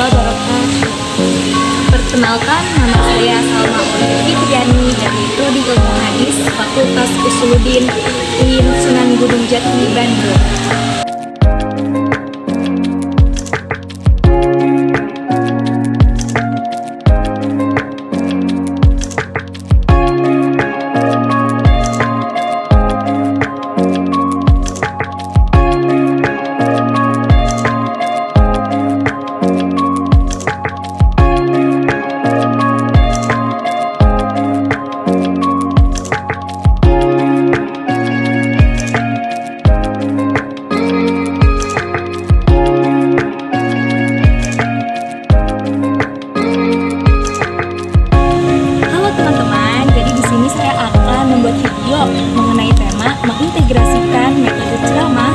wabarakatuh. Perkenalkan, nama saya Salma Aulia Fitriani dari Prodi Ilmu Hadis Fakultas Usuluddin UIN Sunan Gunung Jati, Bandung. Mengenai tema mengintegrasikan metode ceramah,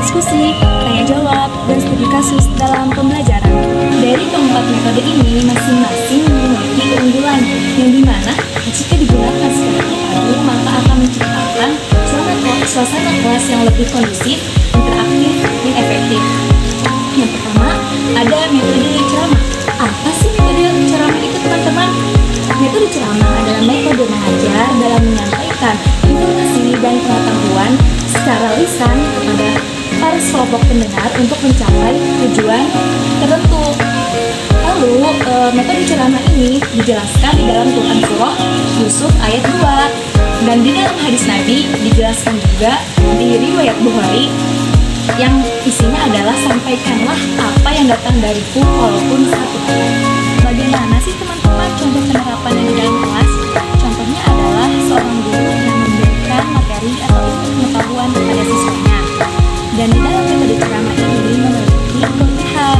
diskusi, tanya jawab, dan studi kasus dalam pembelajaran. Dari keempat metode ini masing-masing memiliki keunggulan yang dimana jika digunakan secara terpadu maka akan menciptakan suasana kelas yang lebih kondusif, interaktif, dan efektif. Yang pertama ada metode ceramah. Apa sih metode ceramah itu, teman-teman? Metode ceramah adalah metode mengajar dalam menyampaikan informasi dan pengetahuan secara lisan kepada para kelompok pendengar untuk mencapai tujuan tertentu. Lalu, metode ceramah ini dijelaskan di dalam Quran Surah Yusuf ayat 2. Dan di dalam hadis Nabi dijelaskan juga di riwayat Bukhari yang isinya adalah sampaikanlah apa yang datang dariku walaupun satu kata. Bagaimana sih teman-teman contoh penerapannya di dalam kelas? Contohnya adalah seorang guru yang memberikan materi atau ilmu pengetahuan kepada siswanya. Dan di dalam metode ceramah ini memiliki kelebihan,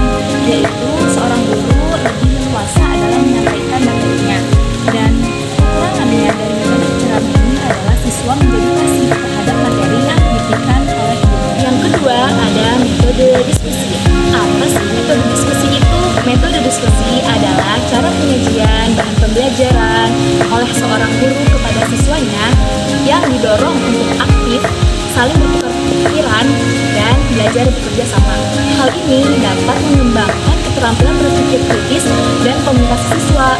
yaitu seorang guru lebih leluasa dalam menyampaikan materinya. Dan kekurangannya dari metode ceramah ini adalah siswa menjadi pasif terhadap materi yang diberikan oleh guru. Yang kedua ada metode diskusi. Apa sih metode diskusi itu? Metode diskusi adalah cara penyajian bahan pembelajaran oleh seorang guru kepada siswanya yang didorong untuk aktif, saling bertukar pikiran, dan belajar bekerja sama. Hal ini dapat mengembangkan keterampilan berpikir kritis dan komunikasi siswa.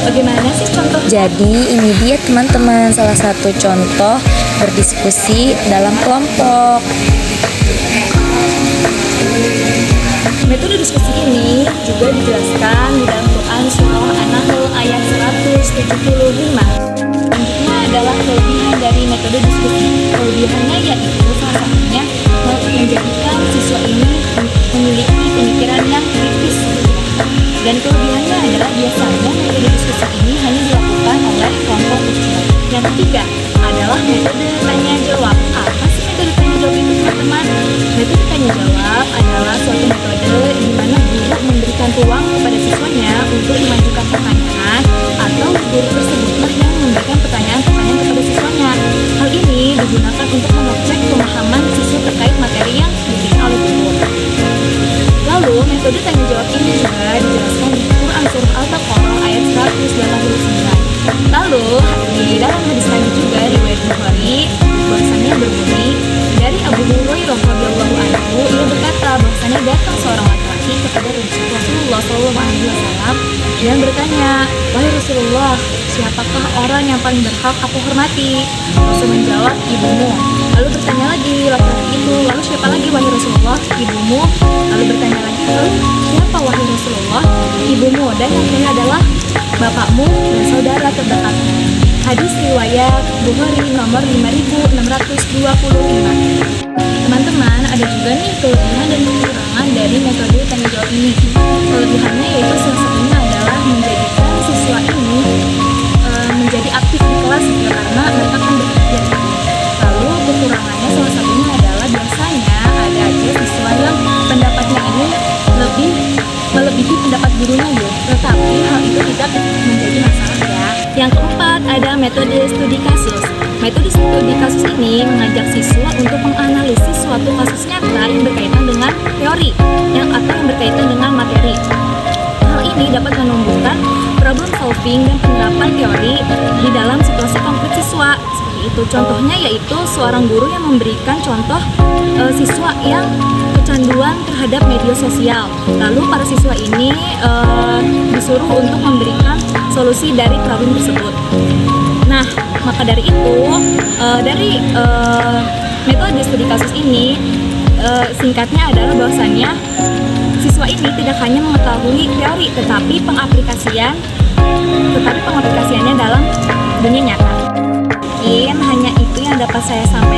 Bagaimana sih contoh? Jadi ini dia teman-teman salah satu contoh berdiskusi dalam kelompok. Metode diskusi ini juga dijelaskan di dalam Quran Surah An-Nahl ayat 175. Selanjutnya adalah kelebihan dari metode diskusi. Kelebihannya yaitu salah satunya menjadikan siswa ini memiliki pemikiran yang kritis. Dan kelebihannya adalah biasanya metode diskusi ini hanya dilakukan oleh kelompok kecil. Yang ketiga adalah metode tanya jawab. Apa sih metode tanya jawab itu, teman-teman? Metode tanya jawab adalah suatu metode di mana guru memberikan ruang kepada siswanya untuk mengajukan pertanyaan atau guru tersebutlah yang memberikan pertanyaan-pertanyaan kepada siswanya. Hal ini digunakan untuk mengecek pemahaman siswa terkait materi yang diberikan oleh guru. Lalu, metode tanya jawab ini juga dijelaskan di Quran Surah Al-Baqarah ayat 189. Lalu, di dalam hadis Nabi juga riwayat Bukhari bahwasannya berbunyi dari Abu Hurairah radhiyallahu anhu, ia berkata bahwasannya datang seorang laki-laki kepada Rasulullah SAW dan bertanya, wahai Rasulullah, siapakah orang yang paling berhak aku hormati? Rasul menjawab, ibumu. Lalu bertanya lagi laki-laki itu, lalu siapa lagi wahai Rasulullah? Ibumu. Lalu bertanya lagi, lalu siapa wahai Rasulullah? Ibumu. Dan yang ketiga adalah bapakmu dan saudara terdekatmu. Hadis riwayat Bukhari nomor 5625. Teman-teman, ada juga nih kelebihan dan kekurangan dari metode tanya jawab ini. Kelebihannya yaitu salah satunya adalah menjadikan siswa ini menjadi aktif di kelas ya, karena mereka kan bekerja. Lalu kekurangannya salah satunya adalah biasanya ada aja siswa yang pendapatnya ini lebih melebihi pendapat gurunya ya, tetapi hal itu tidak menjadi masalah ya. Yang keempat ada metode studi kasus. Metode studi kasus ini mengajak siswa untuk menganalisis suatu kasus nyata yang berkaitan dengan teori atau yang berkaitan dengan materi. Hal ini dapat menumbuhkan problem solving dan penerapan teori di dalam situasi konkret siswa. Seperti itu. Contohnya yaitu seorang guru yang memberikan contoh siswa yang kecanduan terhadap media sosial. Lalu para siswa ini disuruh untuk memberikan solusi dari problem tersebut. Nah, maka dari itu dari metode studi kasus ini singkatnya adalah bahwasannya siswa ini tidak hanya mengetahui teori tetapi pengaplikasiannya dalam dunia nyata. Mungkin hanya itu yang dapat saya sampaikan.